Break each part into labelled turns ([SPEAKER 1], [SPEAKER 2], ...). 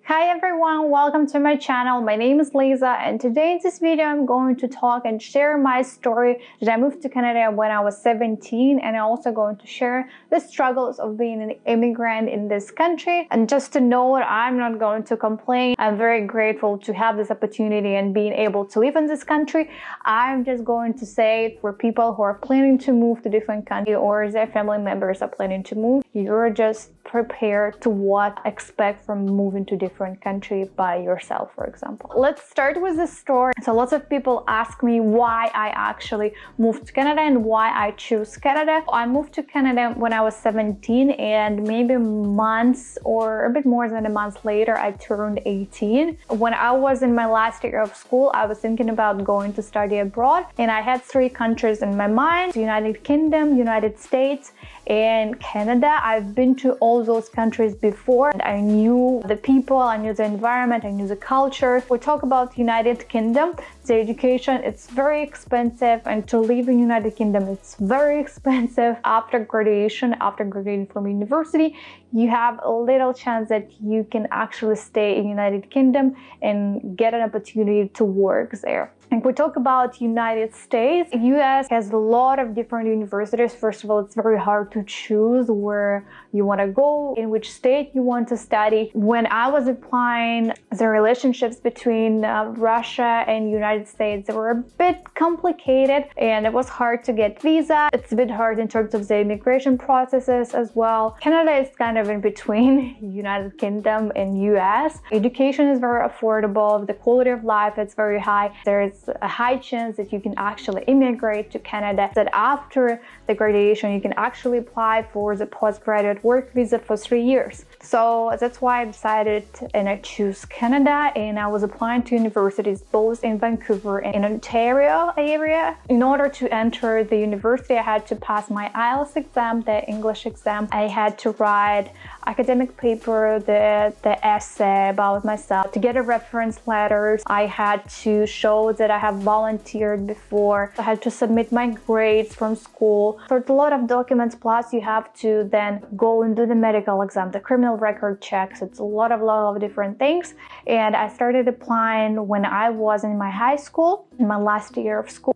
[SPEAKER 1] Hi everyone, welcome to my channel. My name is Lisa, and today in this video I'm going to talk and share my story that I moved to Canada when I was 17, and I'm also going to share the struggles of being an immigrant in this country. And just to note, I'm not going to complain. I'm very grateful to have this opportunity and being able to live in this country. I'm just going to say, for people who are planning to move to different country or their family members are planning to move, you're just prepared to what expect from moving to different country by yourself, for example. Let's start with the story. So lots of people ask me why I actually moved to Canada and why I choose Canada. I moved to Canada when I was 17, and maybe months or a bit more than a month later I turned 18. When I was in my last year of school, I was thinking about going to study abroad, and I had three countries in my mind: United Kingdom, United States, and Canada. I've been to all those countries before, and I knew the people, I knew the environment, I knew the culture. We talk about United Kingdom. The education, it's very expensive, and to live in United Kingdom, it's very expensive. After graduating from university, you have a little chance that you can actually stay in United Kingdom and get an opportunity to work there. And we talk about United States. US has a lot of different universities. First of all, it's very hard to choose where you want to go, in which state you want to study. When I was applying, the relationships between Russia and United States, they were a bit complicated, and it was hard to get visa. It's a bit hard in terms of the immigration processes as well. Canada is kind of in between United Kingdom and US. Education is very affordable. The quality of life is very high. There's a high chance that you can actually immigrate to Canada, that after the graduation you can actually apply for the postgraduate work visa for 3 years. So that's why I decided and I choose Canada, and I was applying to universities both in Vancouver and in Ontario area. In order to enter the university, I had to pass my IELTS exam, the English exam. I had to write academic paper, the essay about myself. To get a reference letters, I had to show that I have volunteered before. I had to submit my grades from school. So it's a lot of documents, plus you have to then go and do the medical exam, the criminal record checks. It's a lot of different things. And I started applying when I was in my high school, in my last year of school.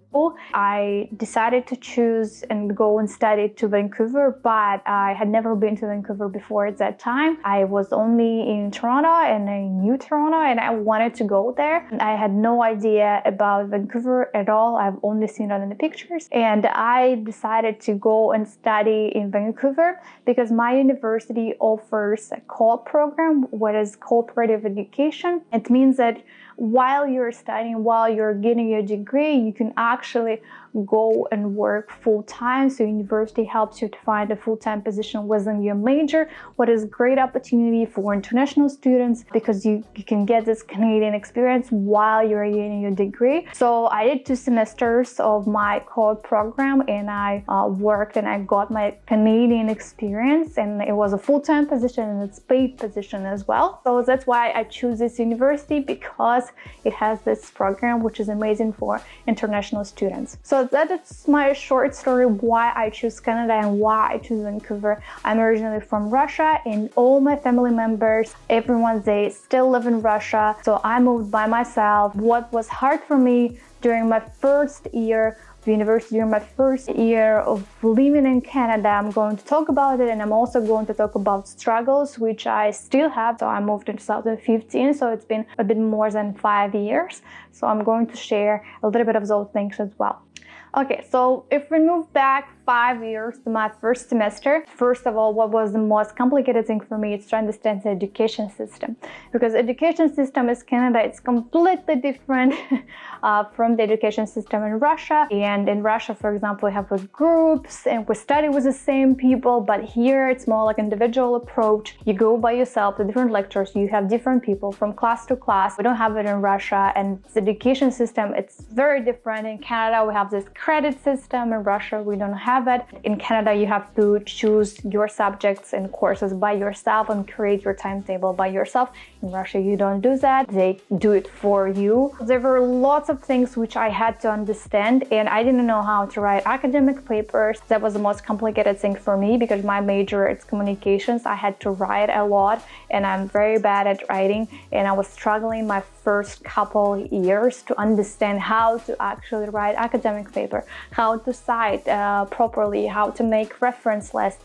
[SPEAKER 1] I decided to choose and go and study to Vancouver, but I had never been to Vancouver before at that time. I was only in Toronto, and I knew Toronto, and I wanted to go there. I had no idea about Vancouver at all. I've only seen it in the pictures, and I decided to go and study in Vancouver because my university offers a co-op program, what is cooperative education. It means that while you're studying, while you're getting your degree, you can actually go and work full-time. So university helps you to find a full-time position within your major, what is a great opportunity for international students because you can get this Canadian experience while you're getting your degree. So I did 2 semesters of my co-op program, and I worked and I got my Canadian experience, and it was a full-time position and it's paid position as well. So that's why I choose this university, because it has this program which is amazing for international students. So that is my short story why I choose Canada and why I choose Vancouver. I'm originally from Russia, and all my family members, everyone, they still live in Russia. So I moved by myself. What was hard for me during my first year of university, during my first year of living in Canada, I'm going to talk about it, and I'm also going to talk about struggles which I still have. So I moved in 2015, so it's been a bit more than 5 years. So I'm going to share a little bit of those things as well. Okay, so if we move back 5 years to my first semester, first of all, what was the most complicated thing for me is to understand the education system, because education system in Canada, it's completely different from the education system in Russia. And in Russia, for example, we have groups and we study with the same people, but here it's more like individual approach. You go by yourself to different lectures, you have different people from class to class. We don't have it in Russia, and the education system, it's very different. In Canada, we have this credit system. In Russia, we don't have have it. In Canada, you have to choose your subjects and courses by yourself and create your timetable by yourself. In Russia, you don't do that. They do it for you. There were lots of things which I had to understand, and I didn't know how to write academic papers. That was the most complicated thing for me because my major is communications. I had to write a lot, and I'm very bad at writing, and I was struggling my first couple years to understand how to actually write academic paper, how to cite properly, how to make reference lists.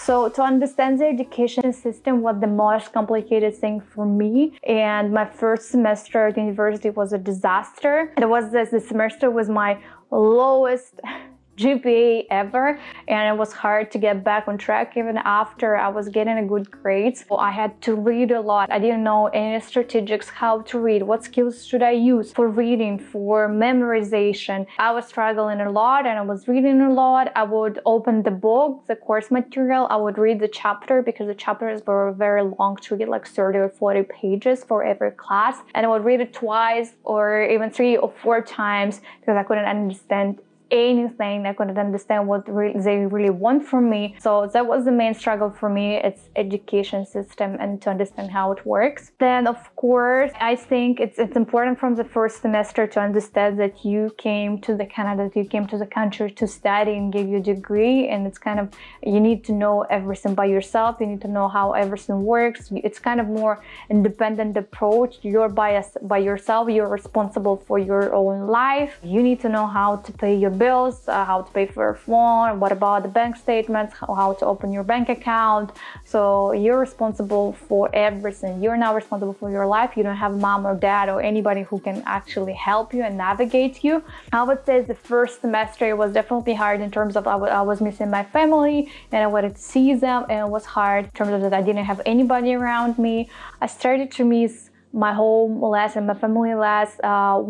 [SPEAKER 1] So to understand the education system was the most complicated thing for me, and my first semester at university was a disaster. The semester was my lowest GPA ever, and it was hard to get back on track even after I was getting a good grade. So I had to read a lot. I didn't know any strategics, how to read, what skills should I use for reading, for memorization. I was struggling a lot and I was reading a lot. I would open the book, the course material, I would read the chapter because the chapters were very long to read, like 30 or 40 pages for every class, and I would read it twice or even 3 or 4 times because I couldn't understand anything. I couldn't understand what they really want from me. So that was the main struggle for me. It's education system and to understand how it works. Then of course, I think it's important from the first semester to understand that you came to the Canada, you came to the country to study and give you a degree, and it's kind of, you need to know everything by yourself. You need to know how everything works. It's kind of more independent approach. You're by yourself. You're responsible for your own life. You need to know how to pay your bills, how to pay for your phone, what about the bank statements, how to open your bank account. So you're responsible for everything. You're now responsible for your life. You don't have mom or dad or anybody who can actually help you and navigate you. I would say the first semester was definitely hard in terms of I was missing my family and I wanted to see them, and it was hard in terms of that I didn't have anybody around me. I started to miss my home less and my family less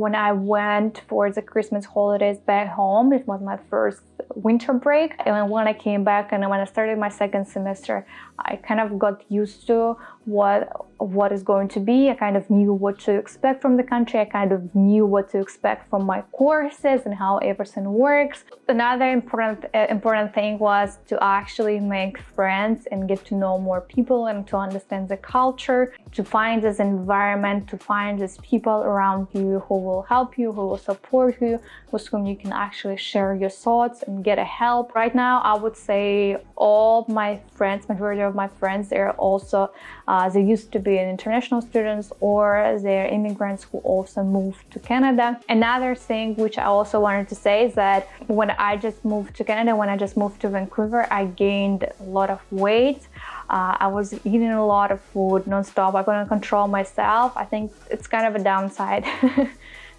[SPEAKER 1] when I went for the Christmas holidays back home. It was my first winter break, and when I came back and when I started my second semester, I kind of got used to what is going to be. I kind of knew what to expect from the country. I kind of knew what to expect from my courses and how everything works. Another important thing was to actually make friends and get to know more people and to understand the culture, to find this environment, to find these people around you who will help you, who will support you, with whom you can actually share your thoughts and get a help. Right now, I would say all my friends, majority of my friends, they're also they used to be international students or they're immigrants who also moved to Canada. Another thing which I also wanted to say is that when I just moved to Canada, when I just moved to Vancouver, I gained a lot of weight. I was eating a lot of food non-stop. I couldn't control myself. I think it's kind of a downside.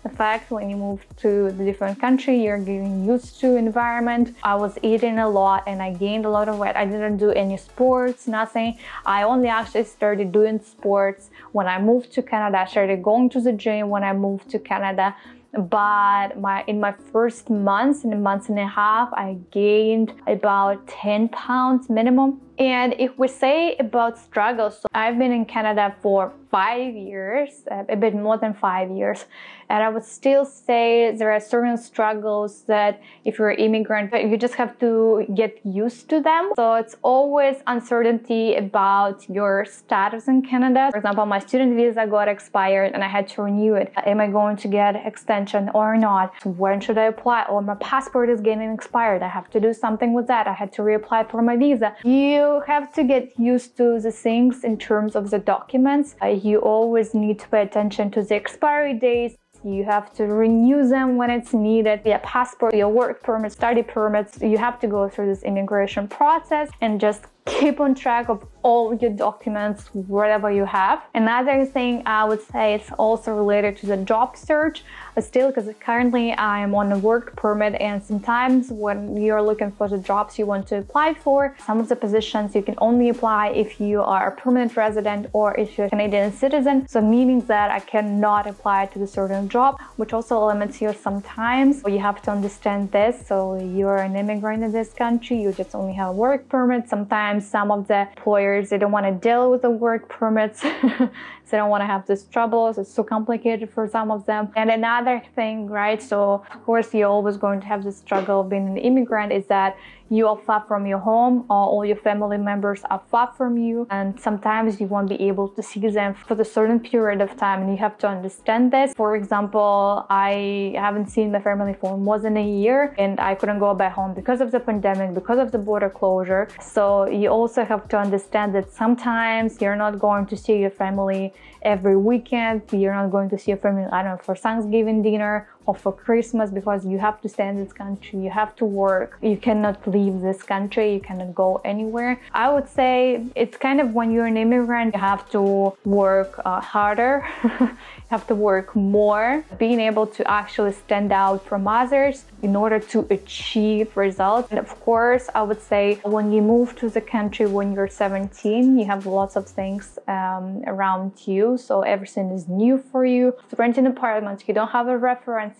[SPEAKER 1] The fact when you move to the different country, you're getting used to environment. I was eating a lot and I gained a lot of weight. I didn't do any sports, nothing. I only actually started doing sports when I moved to Canada. I started going to the gym when I moved to Canada. But in my first months, in a month and a half, I gained about 10 pounds minimum. And if we say about struggles, so I've been in Canada for 5 years, a bit more than 5 years, and I would still say there are certain struggles that if you're an immigrant, you just have to get used to them. So it's always uncertainty about your status in Canada. For example, my student visa got expired and I had to renew it. Am I going to get extension or not? When should I apply? Or my passport is getting expired. I have to do something with that. I had to reapply for my visa. You have to get used to the things in terms of the documents. You always need to pay attention to the expiry dates. You have to renew them when it's needed. Your passport, your work permit, study permits, you have to go through this immigration process and just keep on track of all your documents, whatever you have. Another thing I would say is also related to the job search, still, because currently I am on a work permit, and sometimes when you're looking for the jobs you want to apply for, some of the positions you can only apply if you are a permanent resident or if you're a Canadian citizen. So meaning that I cannot apply to the certain job, which also limits you sometimes. So you have to understand this. So you're an immigrant in this country, you just only have a work permit. Sometimes some of the employers, they don't want to deal with the work permits. They don't want to have these troubles. It's so complicated for some of them. And another thing, right? So of course, you're always going to have this struggle of being an immigrant, is that you are far from your home, or all your family members are far from you, and sometimes you won't be able to see them for a certain period of time, and you have to understand this. For example, I haven't seen my family for more than a year, and I couldn't go back home because of the pandemic, because of the border closure. So you also have to understand that sometimes you're not going to see your family every weekend. You're not going to see your family, I don't know, for Thanksgiving dinner or for Christmas, because you have to stay in this country, you have to work, you cannot leave this country, you cannot go anywhere. I would say it's kind of, when you're an immigrant, you have to work harder, you have to work more, being able to actually stand out from others in order to achieve results. And of course, I would say when you move to the country when you're 17, you have lots of things around you, so everything is new for you. Renting apartments, you don't have a reference.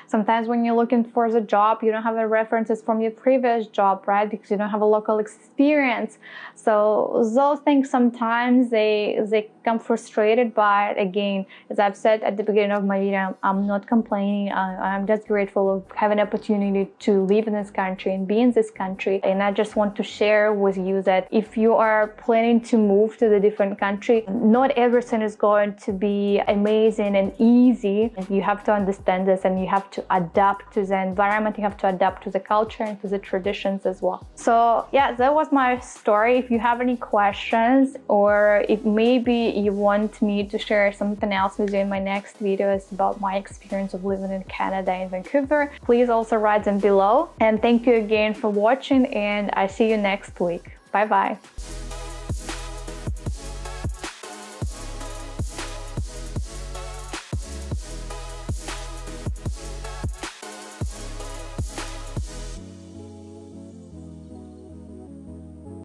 [SPEAKER 1] Sometimes when you're looking for the job, you don't have the references from your previous job, right? Because you don't have a local experience. So those things sometimes they come frustrated, but again, as I've said at the beginning of my video, I'm not complaining. I'm just grateful of having an opportunity to live in this country and be in this country. And I just want to share with you that if you are planning to move to the different country, not everything is going to be amazing and easy. You have to understand this, and you have to adapt to the environment, you have to adapt to the culture and to the traditions as well. So yeah, that was my story. If you have any questions, or if maybe you want me to share something else with you in my next videos about my experience of living in Canada and Vancouver, please also write them below. And thank you again for watching, and I see you next week. Bye bye.